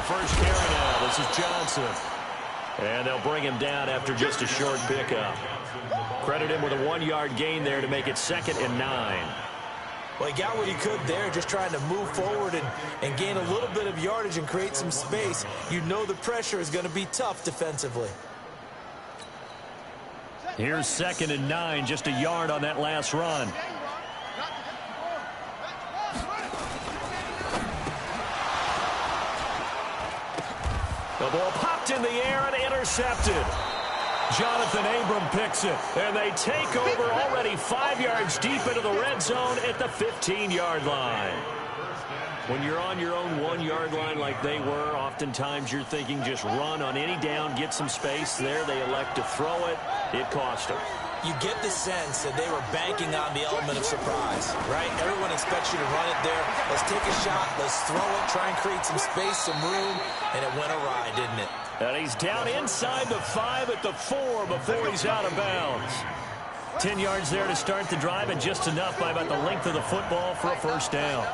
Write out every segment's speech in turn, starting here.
first carry now. This is Johnson. And they'll bring him down after just a short pickup. Credit him with a 1-yard gain there to make it 2nd and 9. Well, he got what he could there, just trying to move forward and gain a little bit of yardage and create some space. You know the pressure is going to be tough defensively. Here's 2nd and 9, just a yard on that last run. The ball popped in the air and intercepted. Jonathan Abram picks it, and they take over already 5 yards deep into the red zone at the 15-yard line. When you're on your own 1-yard line like they were, oftentimes you're thinking just run on any down, get some space. There they elect to throw it. It cost them. You get the sense that they were banking on the element of surprise, right? Everyone expects you to run it there. Let's take a shot. Let's throw it. Try and create some space, some room. And it went awry, didn't it? And he's down inside the 5 at the 4 before he's out of bounds. 10 yards there to start the drive, and just enough by about the length of the football for a first down.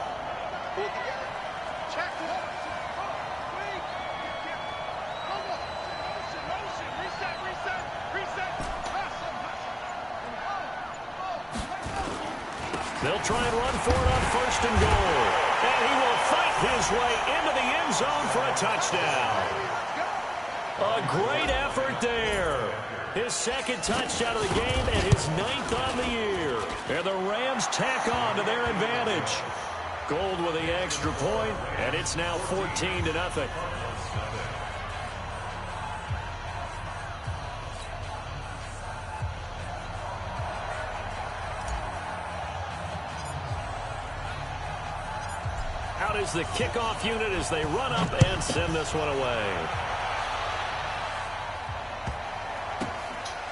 They'll try and run for it on 1st and goal. And he will fight his way into the end zone for a touchdown. A great effort there. His 2nd touchdown of the game and his 9th on the year. And the Rams tack on to their advantage. Gold with the extra point, and it's now 14-0. Out is the kickoff unit as they run up and send this one away.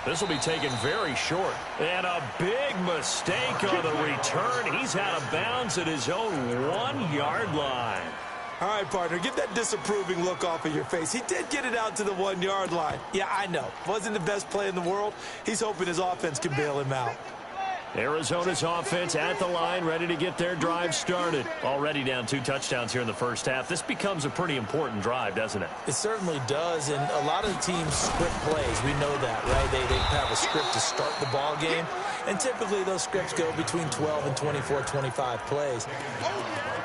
This will be taken very short. And a big mistake on the return. He's out of bounds at his own 1-yard line. All right, partner, get that disapproving look off of your face. He did get it out to the 1-yard line. Yeah, I know. Wasn't the best play in the world. He's hoping his offense can bail him out. Arizona's offense at the line, ready to get their drive started. Already down 2 touchdowns here in the first half. This becomes a pretty important drive, doesn't it? It certainly does, and a lot of the teams script plays. We know that, right? They have a script to start the ball game, and typically those scripts go between 12 and 24, 25 plays.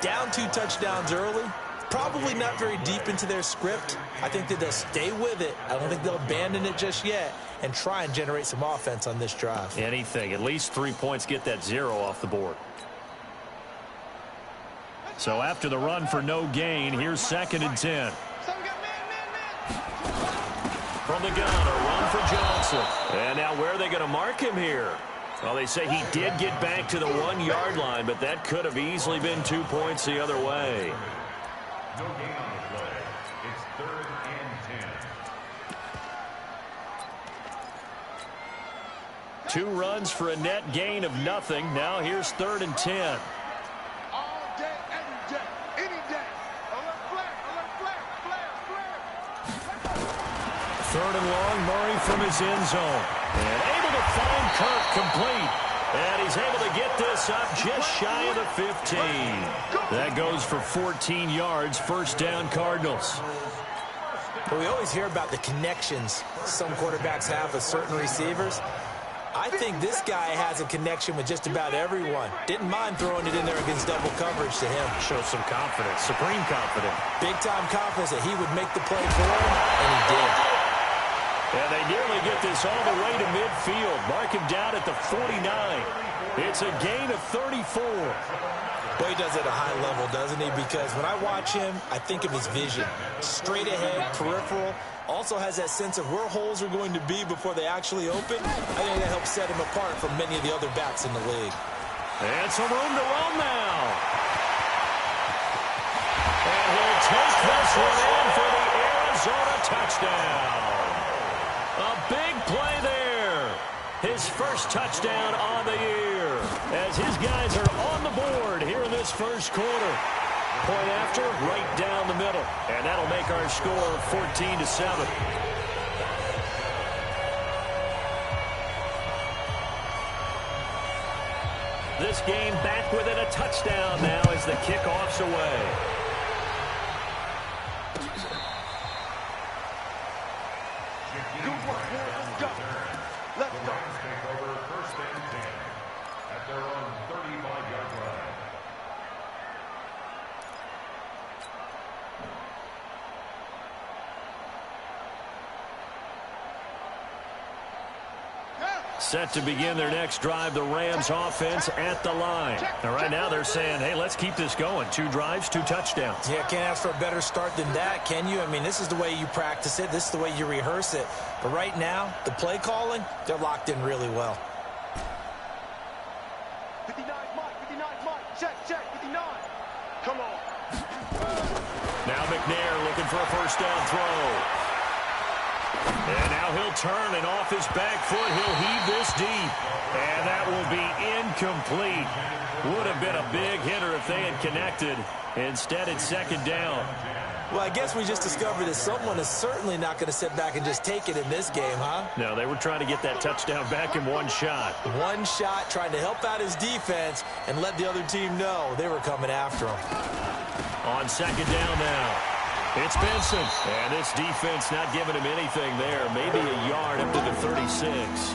Down 2 touchdowns early, probably not very deep into their script. I think that they'll stay with it. I don't think they'll abandon it just yet and try and generate some offense on this drive. Anything. At least 3 points, get that 0 off the board. So after the run for no gain, here's 2nd and 10. From the gun, a run for Johnson. And now where are they going to mark him here? Well, they say he did get back to the 1-yard line, but that could have easily been 2 points the other way. No gain on the play. It's 3rd and 10. 2 runs for a net gain of nothing. Now here's 3rd and 10. All day, every day, any day. Alert flag, alert flag, flag, flag. 3rd and long, Murray from his end zone. And able to find Kirk complete. And he's able to get this up just shy of the 15. That goes for 14 yards. First down, Cardinals. But we always hear about the connections some quarterbacks have with certain receivers. I think this guy has a connection with just about everyone. Didn't mind throwing it in there against double coverage to him. Shows some confidence, supreme confidence. Big-time confidence that he would make the play for him, and he did. And they nearly get this all the way to midfield. Mark him down at the 49. It's a gain of 34. Boy, he does it at a high level, doesn't he? Because when I watch him, I think of his vision. Straight ahead, peripheral. Also has that sense of where holes are going to be before they actually open. I think that helps set him apart from many of the other backs in the league. And some room to run now. And he'll take this one in for the Arizona touchdown. A big play there. His first touchdown on the year. As his guys are on the board here in this first quarter. Point after, right down the middle. And that'll make our score 14-7. This game back within a touchdown now as the kickoff's away. Set to begin their next drive, the Rams offense at the line. Now, right now they're saying, hey, let's keep this going. 2 drives, 2 touchdowns. Yeah, can't ask for a better start than that, can you? I mean, this is the way you practice it. This is the way you rehearse it. But right now, the play calling, they're locked in really well. 59 Mike, check, 59. Come on. Now McNair looking for a first down throw. And now he'll turn, and off his back foot, he'll heave this deep. And that will be incomplete. Would have been a big hitter if they had connected. Instead, it's second down. Well, I guess we just discovered that someone is certainly not going to sit back and just take it in this game, huh? No, they were trying to get that touchdown back in one shot. One shot, trying to help out his defense and let the other team know they were coming after him. On second down now, it's Benson. And this defense not giving him anything there. Maybe a yard up to the 36.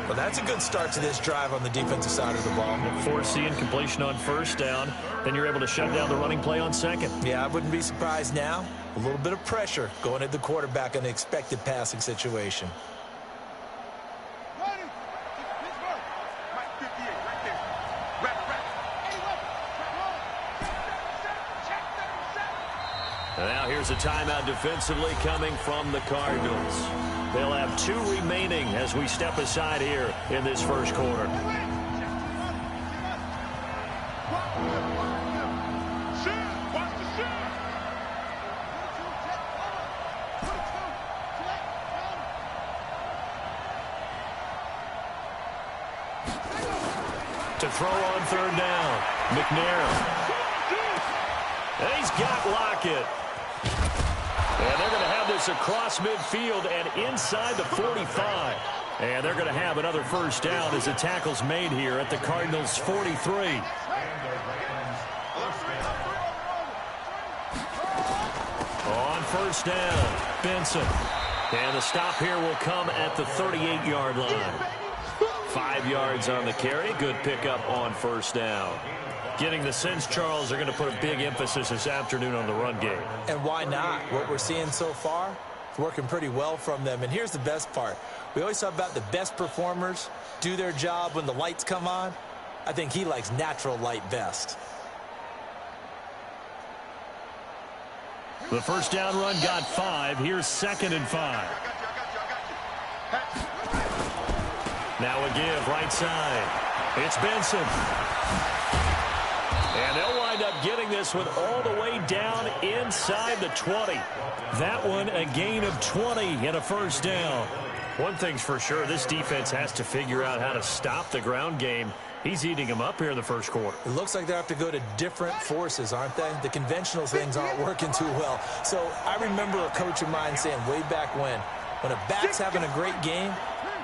Well, that's a good start to this drive on the defensive side of the ball. Forcing completion on first down. Then you're able to shut down the running play on second. Yeah, I wouldn't be surprised now. A little bit of pressure going at the quarterback in an expected passing situation. Ready? Pittsburgh. Mike 58, right there. Wrap. And now here's a timeout defensively coming from the Cardinals. They'll have 2 remaining as we step aside here in this first quarter. To throw on third down, McNair. And he's got Lockett. And they're going to have this across midfield and inside the 45. And they're going to have another first down as the tackle's made here at the Cardinals' 43. On first down, Benson. And the stop here will come at the 38-yard line. 5 yards on the carry. Good pickup on first down. Getting the sense, Charles, they're going to put a big emphasis this afternoon on the run game. And why not? What we're seeing so far, it's working pretty well from them. And here's the best part. We always talk about the best performers do their job when the lights come on. I think he likes natural light best. The first down run got 5. Here's 2nd and 5. Now a give right side. It's Benson. And they'll wind up getting this one all the way down inside the 20. That one a gain of 20 and a first down. One thing's for sure, this defense has to figure out how to stop the ground game. He's eating them up here in the first quarter. It looks like they have to go to different forces, aren't they? The conventional things aren't working too well. So I remember a coach of mine saying way back when a back's having a great game,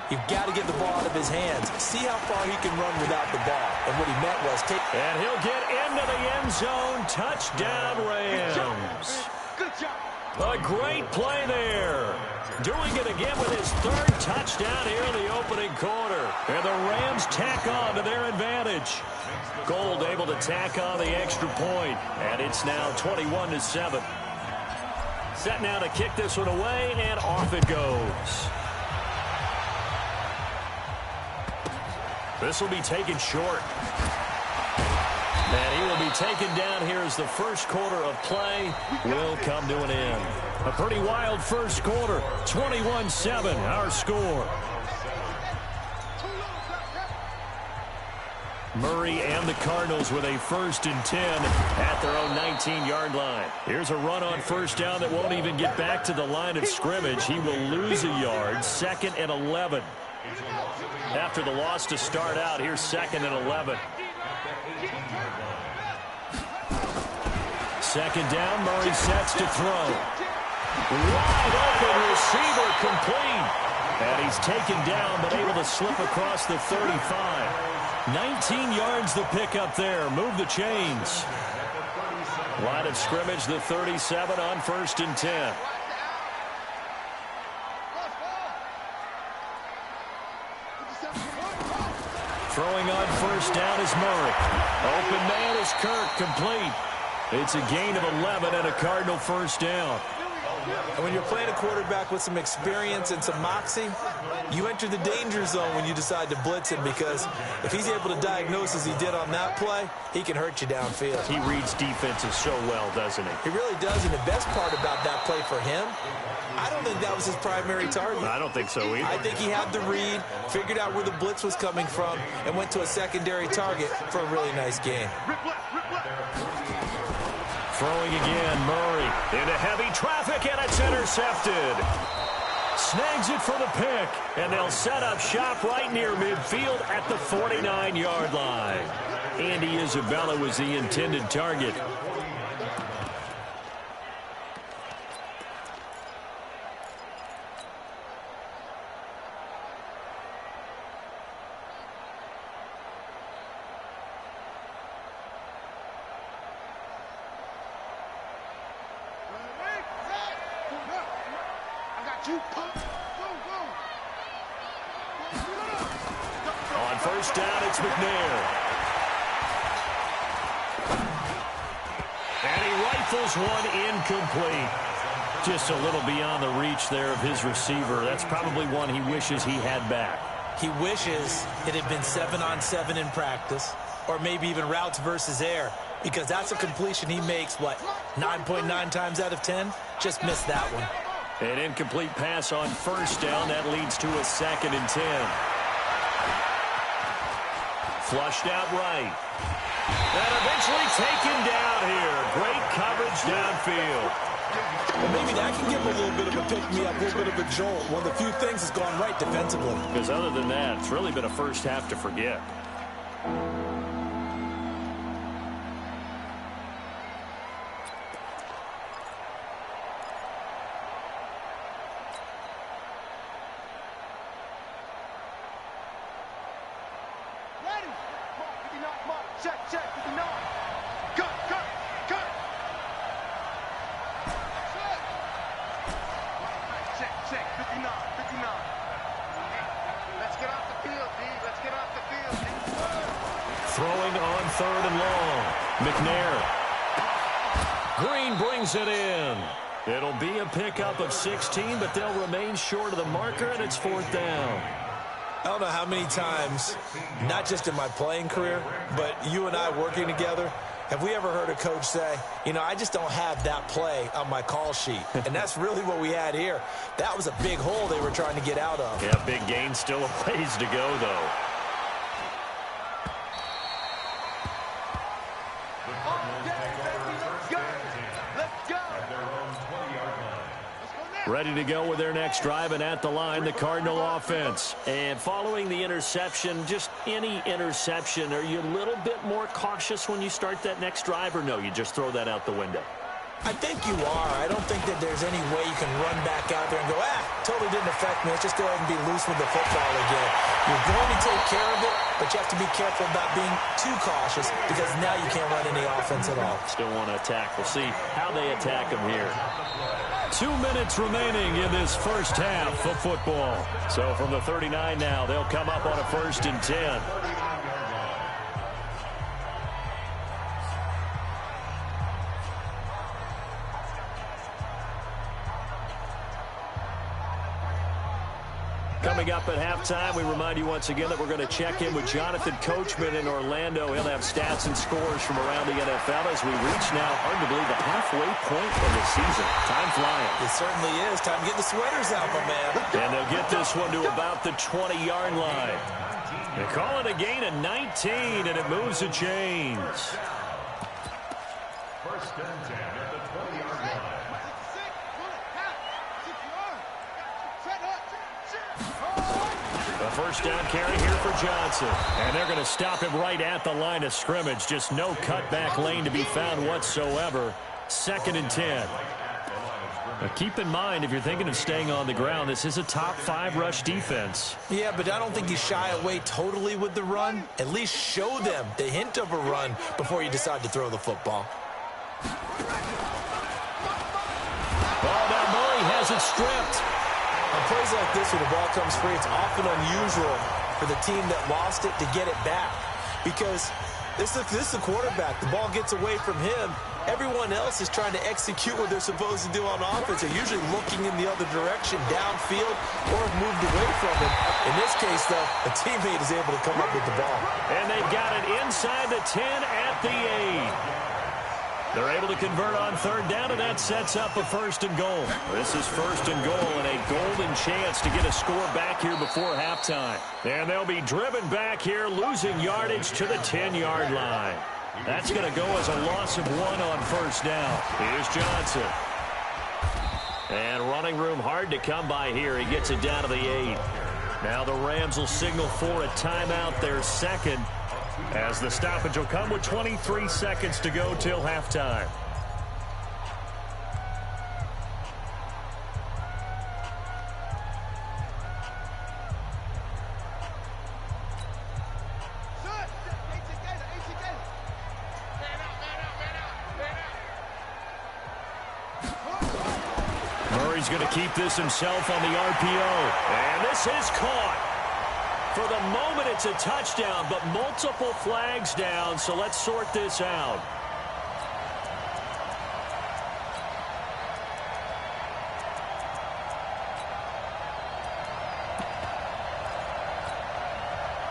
you've got to get the ball out of his hands. See how far he can run without the ball. And what he meant was take. And he'll get into the end zone. Touchdown, Rams. Good job. A great play there. Doing it again with his 3rd touchdown here in the opening quarter. And the Rams tack on to their advantage. Gold able to tack on the extra point. And it's now 21-7. Set now to kick this one away, and off it goes. This will be taken short. And he will be taken down here as the first quarter of play will come to an end. A pretty wild first quarter. 21-7, our score. Murray and the Cardinals with a 1st and 10 at their own 19-yard line. Here's a run on first down that won't even get back to the line of scrimmage. He will lose a yard. 2nd and 11. After the loss to start out, here's 2nd and 11. 2nd down, Murray sets to throw. Wide open receiver complete. And he's taken down but able to slip across the 35. 19 yards the pickup there. Move the chains. Line of scrimmage, the 37 on 1st and 10. Throwing on first down is Murray. Open man is Kirk, complete. It's a gain of 11 and a Cardinal first down. And when you're playing a quarterback with some experience and some moxie, you enter the danger zone when you decide to blitz him, because if he's able to diagnose as he did on that play, he can hurt you downfield. He reads defenses so well, doesn't he? He really does, and the best part about that play for him, I don't think that was his primary target. I don't think so either. I think he had the read, figured out where the blitz was coming from, and went to a secondary target for a really nice game. Throwing again, Murray into heavy traffic, and it's intercepted. Snags it for the pick, and they'll set up shop right near midfield at the 49-yard line. Andy Isabella was the intended target. On first down, it's McNair. And he rifles one incomplete. Just a little beyond the reach there of his receiver. That's probably one he wishes he had back. He wishes it had been 7-on-7 in practice, or maybe even routes versus air, because that's a completion he makes, 9.9 times out of 10? Just missed that one. An incomplete pass on first down. That leads to a 2nd and 10. Flushed out right. And eventually taken down here. Great coverage downfield. Well, maybe that can give him a little bit of a pick-me-up, a little bit of a jolt. One of the few things that's gone right defensively. Because other than that, it's really been a first half to forget. Throwing on 3rd and long. McNair. Green brings it in. It'll be a pickup of 16, but they'll remain short of the marker, and it's 4th down. I don't know how many times, not just in my playing career, but you and I working together, have we ever heard a coach say, I just don't have that play on my call sheet. And that's really what we had here. That was a big hole they were trying to get out of. Yeah, big gain, still a ways to go, though. Ready to go with their next drive, and at the line, the Cardinal offense. And following the interception, just any interception, are you a little bit more cautious when you start that next drive, or no, you just throw that out the window? I think you are. I don't think that there's any way you can run back out there and go, totally didn't affect me. Let's just go ahead and be loose with the football again. You're going to take care of it, but you have to be careful about being too cautious, because now you can't run any offense at all. Still want to attack. We'll see how they attack them here. 2 minutes remaining in this first half of football. So from the 39 now, they'll come up on a 1st and 10. Coming up at halftime, we remind you once again that we're going to check in with Jonathan Coachman in Orlando. He'll have stats and scores from around the NFL as we reach now, arguably, the halfway point of the season. Time flying. It certainly is. Time to get the sweaters out, my man. And they'll get this one to about the 20-yard line. They call it a gain of 19, and it moves the chains. 1st and 10 at the 20-yard line. A 1st down carry here for Johnson. And they're going to stop him right at the line of scrimmage. Just no cutback lane to be found whatsoever. 2nd and 10. Now keep in mind, if you're thinking of staying on the ground, this is a top 5 rush defense. Yeah, but I don't think you shy away totally with the run. At least show them the hint of a run before you decide to throw the football. Ball down, Murray has it stripped. On plays like this, when the ball comes free, it's often unusual for the team that lost it to get it back, because this is the quarterback. The ball gets away from him, everyone else is trying to execute what they're supposed to do on offense. They're usually looking in the other direction, downfield, or have moved away from it. In this case, though, a teammate is able to come up with the ball. And they've got it inside the 10 at the 8. They're able to convert on third down, and that sets up a first and goal. This is first and goal and a golden chance to get a score back here before halftime. And they'll be driven back here, losing yardage to the 10-yard line. That's going to go as a loss of 1 on first down. Here's Johnson. And running room hard to come by here. He gets it down to the 8. Now the Rams will signal for a timeout, their second, as the stoppage will come with 23 seconds to go till halftime. Murray's going to keep this himself on the RPO. And this is caught. For the moment, it's a touchdown, but multiple flags down, so let's sort this out.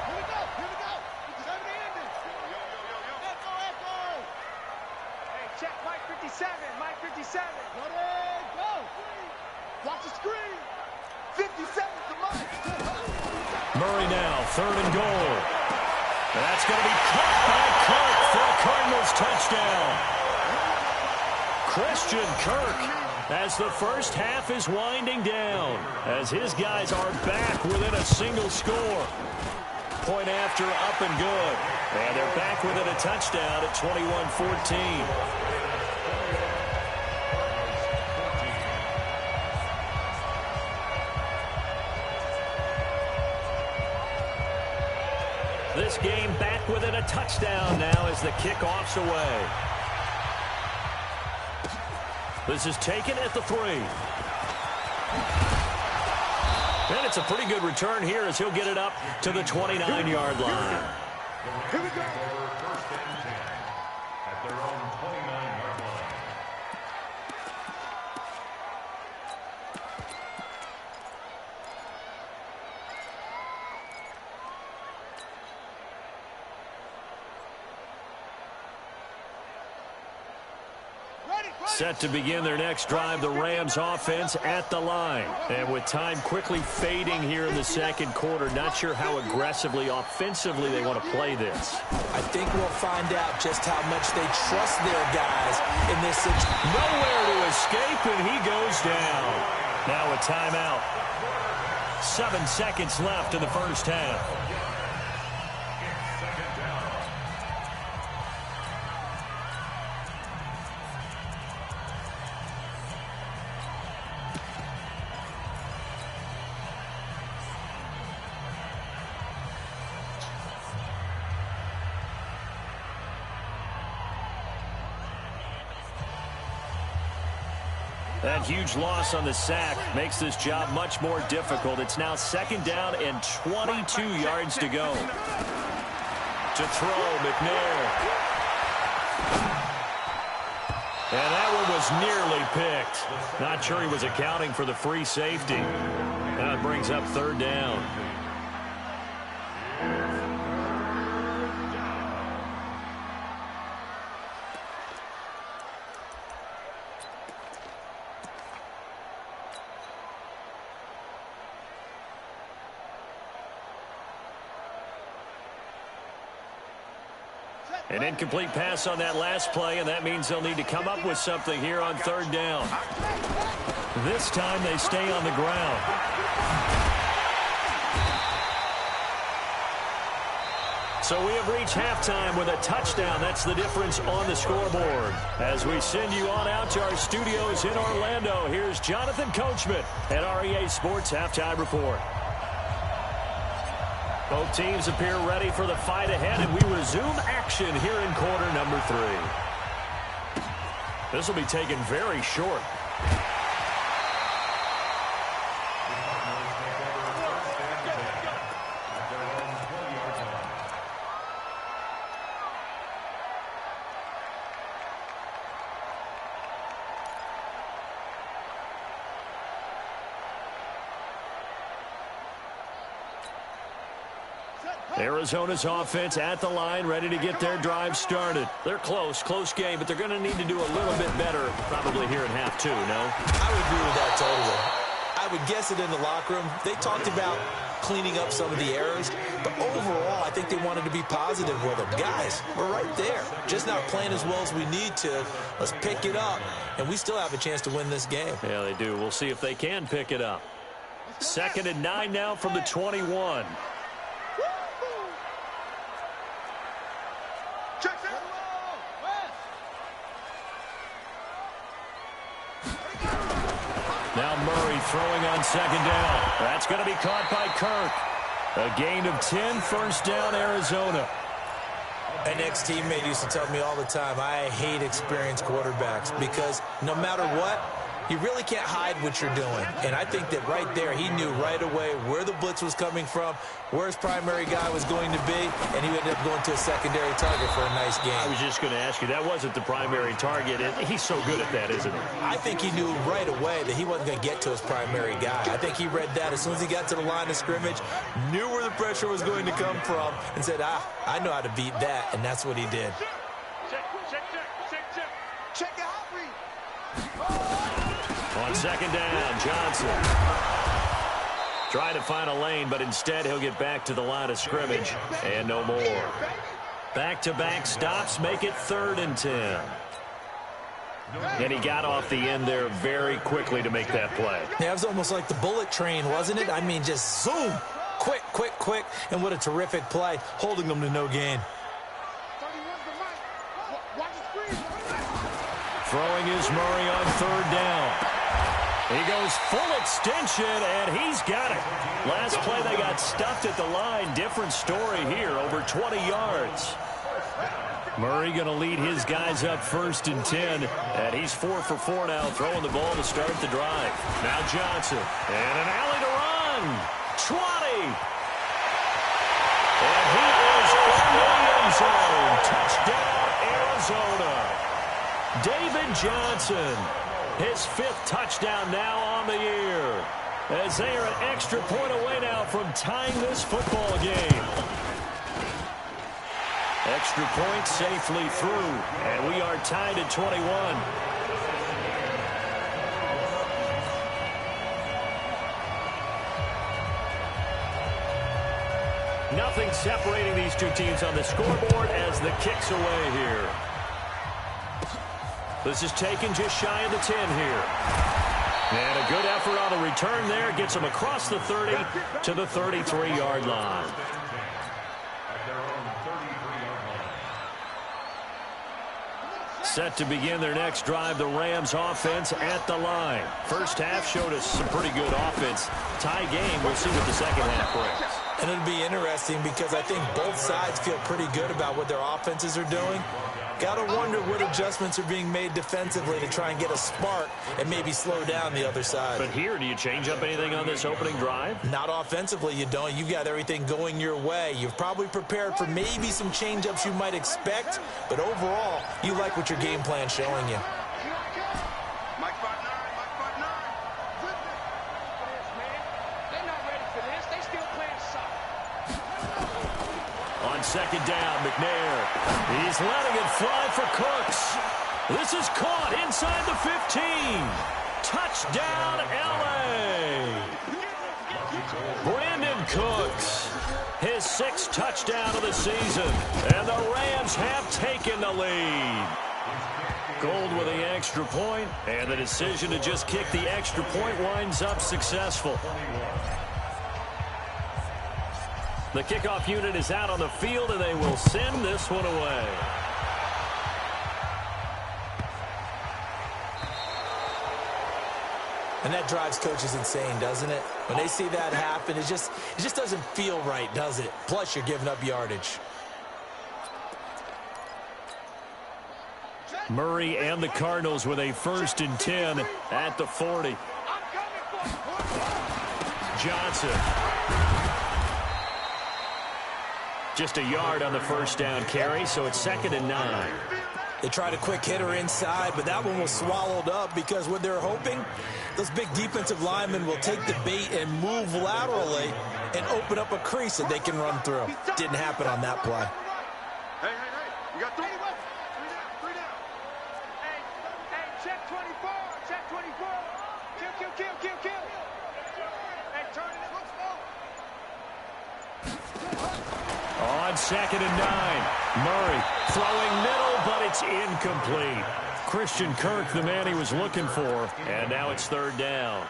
Here we go. It's time to end it. Echo. Hey, check Mike 57. Go. Watch the screen. 57 to Mike. Murray now, third and goal. That's going to be caught by Kirk for a Cardinals touchdown. Christian Kirk, as the first half is winding down, as his guys are back within a single score. Point after, up and good. And they're back within a touchdown at 21-14. This game back within a touchdown now as the kickoff's away. This is taken at the 3. And it's a pretty good return here as he'll get it up to the 29-yard line. Here we go. First and 10 at their own 29-yard line. Set to begin their next drive, the Rams offense at the line. And with time quickly fading here in the second quarter, not sure how aggressively, offensively they want to play this. I think we'll find out just how much they trust their guys in this situation. Nowhere to escape, and he goes down. Now a timeout. 7 seconds left in the first half. That huge loss on the sack makes this job much more difficult. It's now second down and 22 yards to go. To throw, McNair. And that one was nearly picked. Not sure he was accounting for the free safety. Now it brings up third down. An incomplete pass on that last play, and that means they'll need to come up with something here on third down. This time they stay on the ground. So we have reached halftime with a touchdown. That's the difference on the scoreboard. As we send you on out to our studios in Orlando, here's Jonathan Coachman at REA Sports Halftime Report. Both teams appear ready for the fight ahead, and we resume action here in quarter number 3. This will be taken very short. Arizona's offense at the line, ready to get their drive started. They're close game, but they're going to need to do a little bit better probably here in half 2, no? I would agree with that totally. I would guess it in the locker room. They talked about cleaning up some of the errors, but overall, I think they wanted to be positive with them. Guys, we're right there. Just not playing as well as we need to. Let's pick it up, and we still have a chance to win this game. Yeah, they do. We'll see if they can pick it up. 2nd and 9 now from the 21. Now Murray throwing on 2nd down. That's going to be caught by Kirk. A gain of 10, first down, Arizona. An ex-teammate used to tell me all the time, I hate experienced quarterbacks because no matter what, you really can't hide what you're doing. And I think that right there, he knew right away where the blitz was coming from, where his primary guy was going to be, and he ended up going to a secondary target for a nice game. I was just going to ask you, that wasn't the primary target. He's so good at that, isn't he? I think he knew right away that he wasn't going to get to his primary guy. I think he read that as soon as he got to the line of scrimmage, knew where the pressure was going to come from, and said, I know how to beat that, and that's what he did. Check it out. On 2nd down, Johnson. Trying to find a lane, but instead he'll get back to the line of scrimmage. And no more. Back-to-back stops make it 3rd and 10. And he got off the end there very quickly to make that play. Yeah, it was almost like the bullet train, wasn't it? I mean, just zoom. Quick. And what a terrific play, holding them to no gain. Throwing is Murray on 3rd down. He goes full extension, and he's got it. Last play, they got stuffed at the line. Different story here, over 20 yards. Murray going to lead his guys up 1st and 10, and he's 4 for 4 now, throwing the ball to start the drive. Now Johnson, and an alley to run. 20. And he is in the end zone. Touchdown, Arizona. David Johnson. His 5th touchdown now on the year. As they are an extra point away now from tying this football game. Extra point safely through. And we are tied at 21. Nothing separating these two teams on the scoreboard as the kick's away here. This is taken just shy of the 10 here. And a good effort on the return there. Gets them across the 30 to the 33-yard line. Set to begin their next drive, the Rams offense at the line. First half showed us some pretty good offense. Tie game, we'll see what the second half brings. And it'll be interesting because I think both sides feel pretty good about what their offenses are doing. Got to wonder what adjustments are being made defensively to try and get a spark and maybe slow down the other side. But here, do you change up anything on this opening drive? Not offensively, you don't. You've got everything going your way. You've probably prepared for maybe some change-ups you might expect, but overall, you like what your game plan's showing you. On 2nd down, McNair. He's letting it fly for Cooks. This is caught inside the 15. Touchdown, L.A. Brandon Cooks, his 6th touchdown of the season. And the Rams have taken the lead. Gold with the extra point, and the decision to just kick the extra point winds up successful. The kickoff unit is out on the field, and they will send this one away. And that drives coaches insane, doesn't it? When they see that happen, it just doesn't feel right, does it? Plus, you're giving up yardage. Murray and the Cardinals with a 1st and 10 at the 40. Johnson. Just a yard on the first down carry, so it's 2nd and 9. They tried a quick hitter inside, but that one was swallowed up because what they're hoping, those big defensive linemen will take the bait and move laterally and open up a crease that they can run through. Didn't happen on that play. Hey, you got 3 down. 3 down. Hey, check 24. Check 24. Kill. Hey, turn it up. On 2nd and 9. Murray throwing middle, but it's incomplete. Christian Kirk, the man he was looking for, and now it's 3rd down.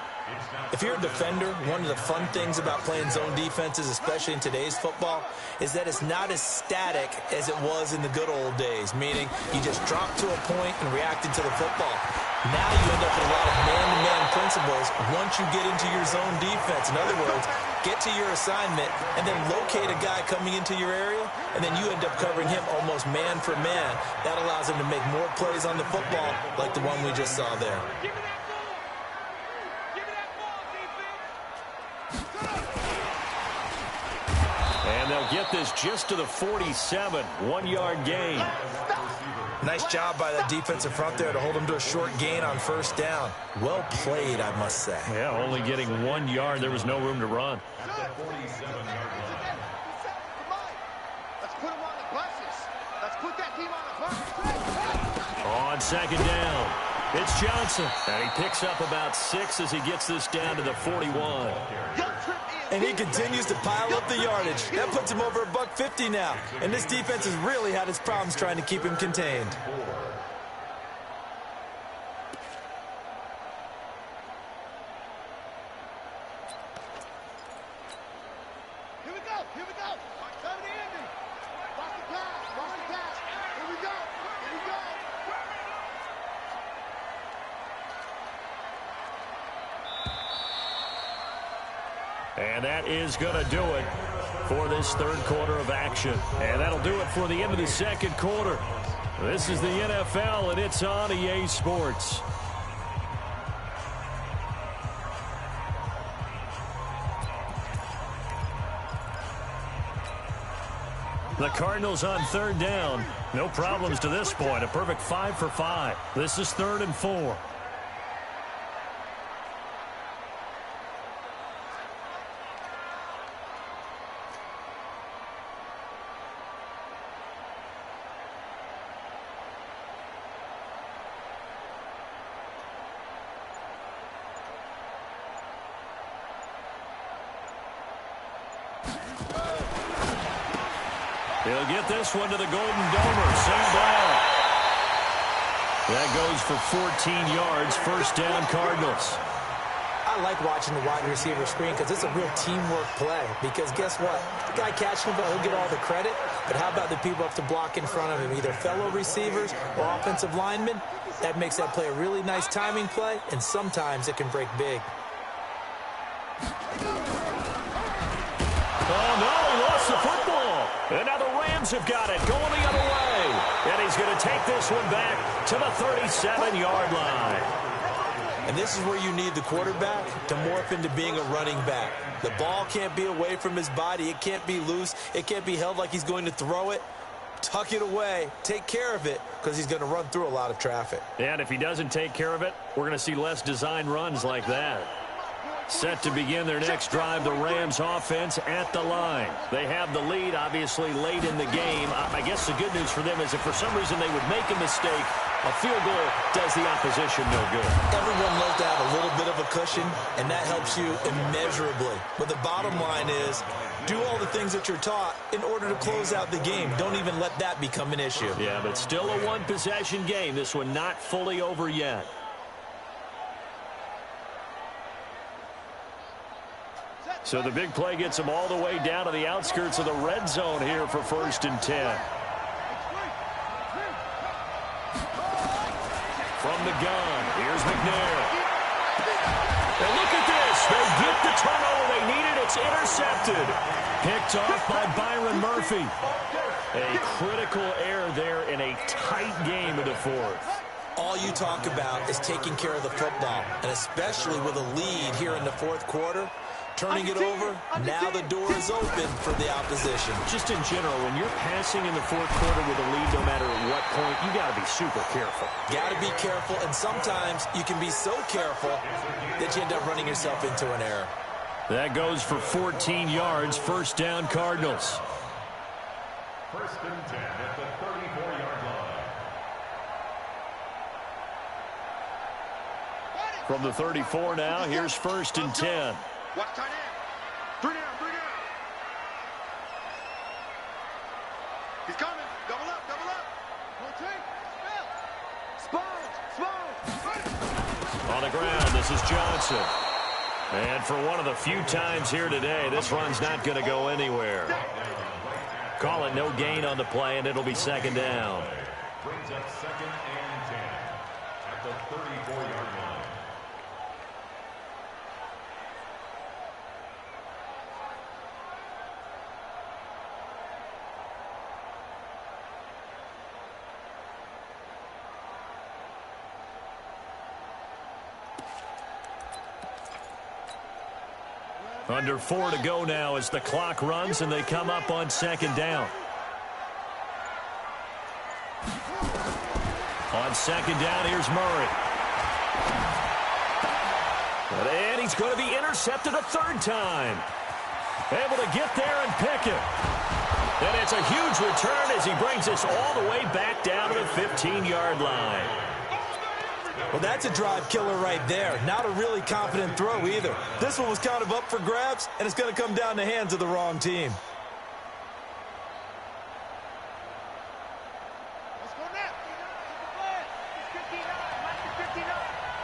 If you're a defender, one of the fun things about playing zone defenses, especially in today's football, is that it's not as static as it was in the good old days, meaning you just drop to a point and reacted to the football. Now you end up with a lot of man-to-man principles once you get into your zone defense. In other words, get to your assignment and then locate a guy coming into your area, and then you end up covering him almost man for man. That allows him to make more plays on the football like the one we just saw there. And they'll get this just to the 47, 1-yard gain. Nice job by that defensive front there to hold him to a short gain on 1st down. Well played, I must say. Yeah, only getting 1 yard. There was no room to run. Let's put him on the buses. Let's put that team on the buses. On 2nd down, it's Johnson. And he picks up about 6 as he gets this down to the 41. And he continues to pile up the yardage. That puts him over $150 now. And this defense has really had its problems trying to keep him contained. Here we go. Come to Andy. Watch the pass. Here we go. And that is going to do it for this 3rd quarter of action. And that'll do it for the end of the 2nd quarter. This is the NFL, and it's on EA Sports. The Cardinals on 3rd down. No problems to this point. A perfect 5 for 5. This is 3rd and 4. He'll get this one to the Golden Domer. Same ball. That goes for 14 yards. 1st down, Cardinals. I like watching the wide receiver screen because it's a real teamwork play. Because guess what? The guy catching the ball, he'll get all the credit. But how about the people have to block in front of him, either fellow receivers or offensive linemen? That makes that play a really nice timing play, and sometimes it can break big. Oh, no, he lost the football. And now the Rams have got it, going the other way. And he's going to take this one back to the 37-yard line. And this is where you need the quarterback to morph into being a running back. The ball can't be away from his body. It can't be loose. It can't be held like he's going to throw it. Tuck it away. Take care of it because he's going to run through a lot of traffic. And if he doesn't take care of it, we're going to see less design runs like that. Set to begin their next drive, the Rams offense at the line. They have the lead, obviously, late in the game. I guess the good news for them is if for some reason they would make a mistake, a field goal does the opposition no good. Everyone loves to have a little bit of a cushion, and that helps you immeasurably. But the bottom line is, do all the things that you're taught in order to close out the game. Don't even let that become an issue. Yeah, but it's still a one-possession game. This one not fully over yet. So the big play gets him all the way down to the outskirts of the red zone here for 1st and 10. From the gun, here's McNair. And look at this. They get the turnover they needed. It's intercepted. Picked off by Byron Murphy. A critical error there in a tight game of the 4th. All you talk about is taking care of the football, and especially with a lead here in the 4th quarter. Turning it over, now the door is open for the opposition. Just in general, when you're passing in the 4th quarter with a lead, no matter at what point, you got to be super careful. Got to be careful, and sometimes you can be so careful that you end up running yourself into an error. That goes for 14 yards. First down, Cardinals. First and 10 at the 34-yard line. From the 34 now, here's first and 10. Watch tight end. 3 down, 3 down. He's coming. Double up, double up. On the ground, this is Johnson. And for one of the few times here today, this run's not going to go anywhere. Call it no gain on the play, and it'll be second down. Brings up second and 10 at the 34-yard line. Under 4 to go now as the clock runs and they come up on second down. On second down, here's Murray. And he's going to be intercepted a third time. Able to get there and pick it. And it's a huge return as he brings us all the way back down to the 15-yard line. Well, that's a drive killer right there. Not a really confident throw either. This one was kind of up for grabs, and it's going to come down the hands of the wrong team. Let's go now.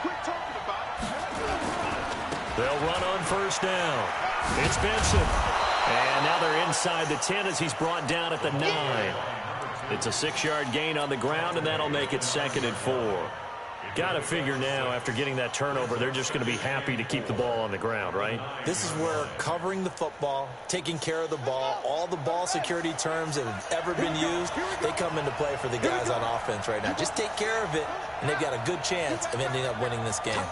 Quit talking about it. They'll run on first down. It's Benson. And now they're inside the 10 as he's brought down at the 9. It's a 6-yard gain on the ground, and that'll make it second and 4. Got to figure now, after getting that turnover, they're just going to be happy to keep the ball on the ground, right? This is where covering the football, taking care of the ball, all the ball security terms that have ever been used, they come into play for the guys on offense right now. Just take care of it, and they've got a good chance of ending up winning this game.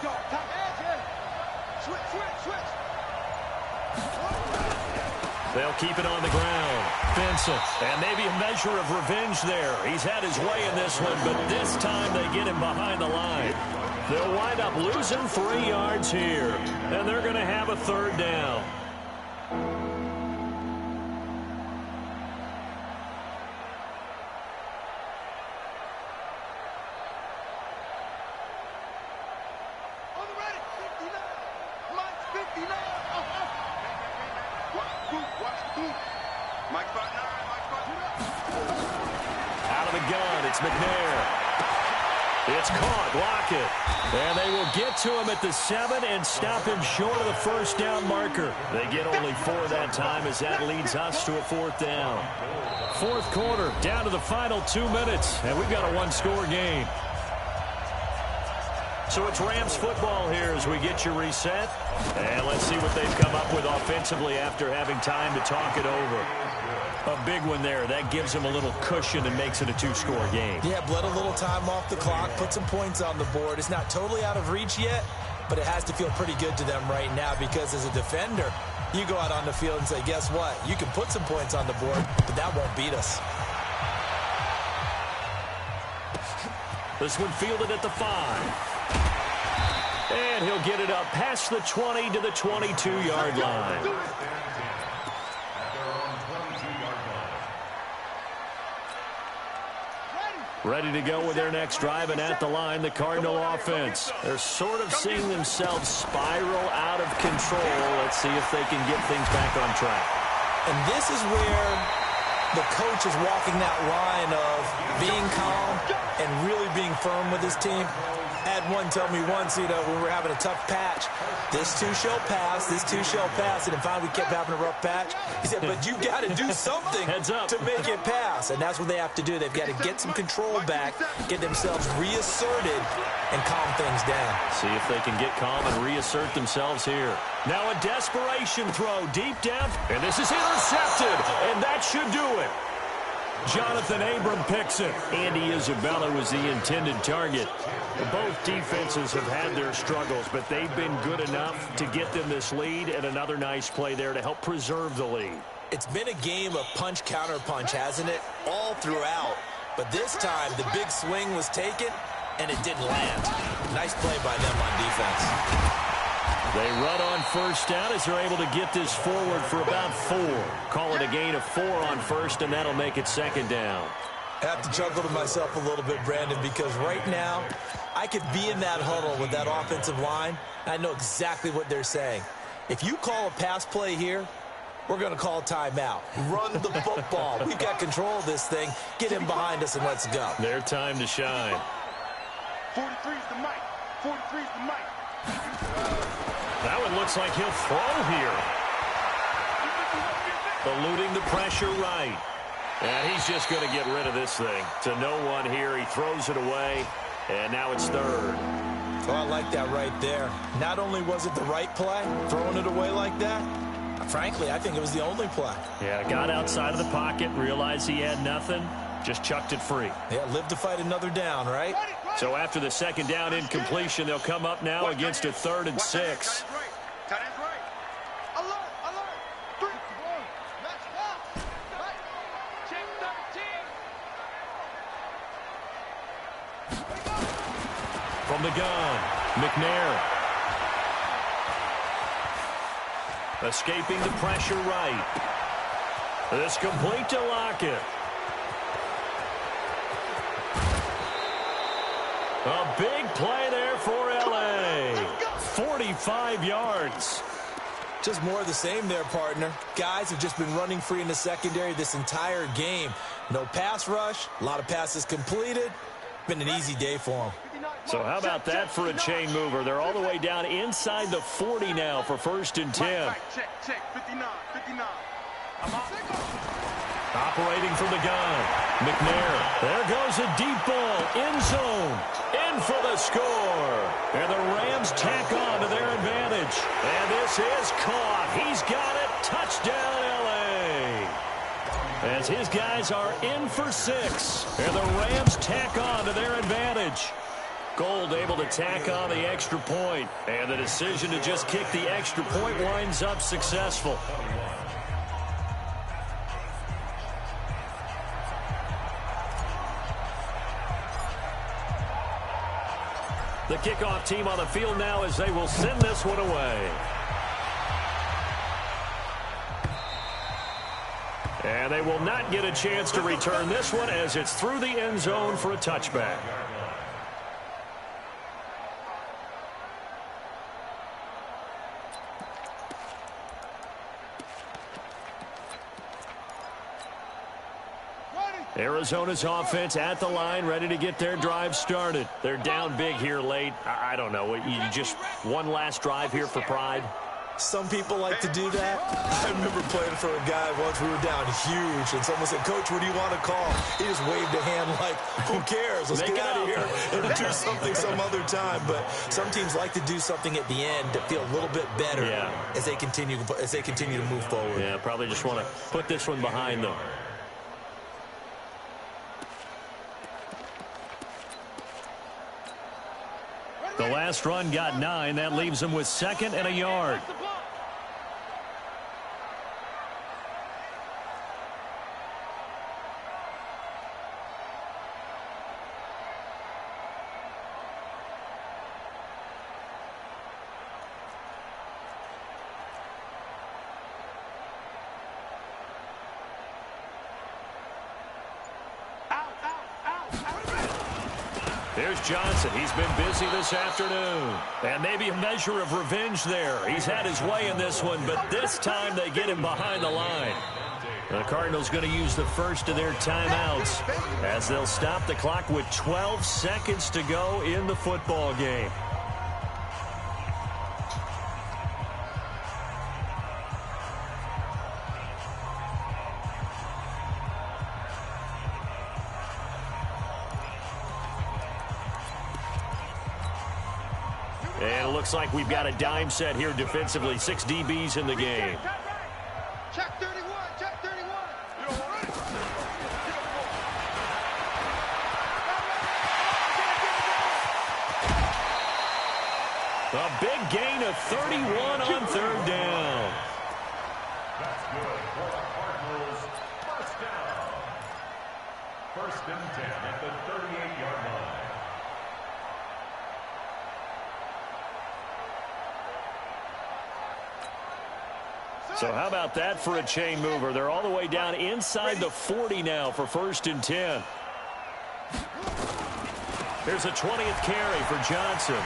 They'll keep it on the ground. Benson. And maybe a measure of revenge there. He's had his way in this one, but this time they get him behind the line. They'll wind up losing 3 yards here. And they're going to have a third down. Out of the gun, it's McNair. It's caught, Lockett. And they will get to him at the 7 and stop him short of the first down marker. They get only 4 that time as that leads us to a fourth down. Fourth quarter, down to the final 2 minutes, and we've got a one-score game. So it's Rams football here as we get you reset. And let's see what they've come up with offensively after having time to talk it over. A big one there. That gives them a little cushion and makes it a 2-score game. Yeah, bled a little time off the clock, put some points on the board. It's not totally out of reach yet, but it has to feel pretty good to them right now because as a defender, you go out on the field and say, guess what? You can put some points on the board, but that won't beat us. This one fielded at the 5. And he'll get it up past the 20 to the 22-yard line. Ready to go with their next drive, and at the line, the Cardinal offense. They're sort of seeing themselves spiral out of control. Let's see if they can get things back on track. And this is where the coach is walking that line of being calm and really being firm with his team. I had one tell me once, when we were having a tough patch, this too shall pass, this too shall pass, and then finally we kept having a rough patch. He said, but you've got to do something to make it pass, and that's what they have to do. They've got to get some control back, get themselves reasserted, and calm things down. See if they can get calm and reassert themselves here. Now a desperation throw deep down, and this is intercepted, and that should do it. Jonathan Abram picks it. Andy Isabella was the intended target. Both defenses have had their struggles, but they've been good enough to get them this lead, and another nice play there to help preserve the lead. It's been a game of punch-counter-punch, hasn't it? All throughout. But this time, the big swing was taken, and it didn't land. Nice play by them on defense. They run on first down as they're able to get this forward for about 4. Call it a gain of 4 on first, and that'll make it second down. I have to chuckle to myself a little bit, Brandon, because right now I could be in that huddle with that offensive line. I know exactly what they're saying. If you call a pass play here, we're going to call timeout. Run the football. We've got control of this thing. Get him behind us and let's go. Their time to shine. 43's the mic. 43's the mic. That one looks like he'll throw here. Eluding the pressure right. And he's just going to get rid of this thing. To no one here. He throws it away. And now it's third. Oh, I like that right there. Not only was it the right play, throwing it away like that, frankly, I think it was the only play. Yeah, got outside of the pocket, realized he had nothing, just chucked it free. Yeah, live to fight another down, right? So after the second down incompletion, they'll come up now against a 3rd and 6. Tight end's right. Alert, alert. 3. Match ball. Right. Check 13. From the gun, McNair. Escaping the pressure right. This complete to Lockett. A big play there for L.A. 45 yards. Just more of the same there, partner. Guys have just been running free in the secondary this entire game. No pass rush, a lot of passes completed. Been an easy day for them. So how about that for a chain mover? They're all the way down inside the 40 now for 1st and 10. Check, 59, 59. Operating from the gun, McNair. There goes a deep ball, end zone, in for the score. And the Rams tack on to their advantage. And this is caught. He's got it. Touchdown, L.A. As his guys are in for 6. And the Rams tack on to their advantage. Gold able to tack on the extra point. And the decision to just kick the extra point winds up successful. The kickoff team on the field now as they will send this one away. And they will not get a chance to return this one as it's through the end zone for a touchback. Arizona's offense at the line, ready to get their drive started. They're down big here late. I don't know. You just one last drive here for pride? Some people like to do that. I remember playing for a guy once. We were down huge, and someone said, "Coach, what do you want to call?" He just waved a hand like, "Who cares? Let's get out of here and do something some other time." But some teams like to do something at the end to feel a little bit better as they continue to move forward. Yeah, probably just want to put this one behind them. The last run got 9. That leaves them with 2nd and a yard. Here's Johnson. He's been busy this afternoon. And maybe a measure of revenge there. He's had his way in this one, but this time they get him behind the line. The Cardinals going to use the first of their timeouts as they'll stop the clock with 12 seconds to go in the football game. And it looks like we've got a dime set here defensively. 6 DBs in the game. Check 31, check 31. A big gain of 31 on 3rd down. That's good for the Cardinals. First down. 1st and 10 at the 38-yard line. So how about that for a chain mover? They're all the way down inside the 40 now for 1st and 10. Here's a 20th carry for Johnson.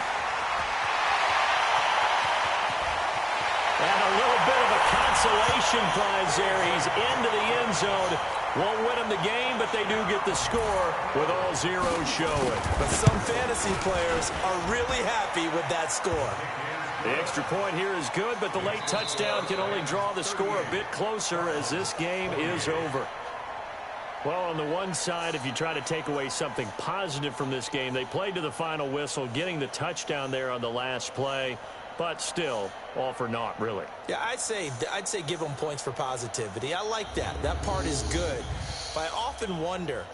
And a little bit of a consolation prize there. He's into the end zone. Won't win them the game, but they do get the score with all zeros showing. But some fantasy players are really happy with that score. The extra point here is good, but the late touchdown can only draw the score a bit closer as this game is over. Well, on the one side, if you try to take away something positive from this game, they played to the final whistle, getting the touchdown there on the last play, but still, all for naught, really. Yeah, I'd say give them points for positivity. I like that. That part is good. But I often wonder,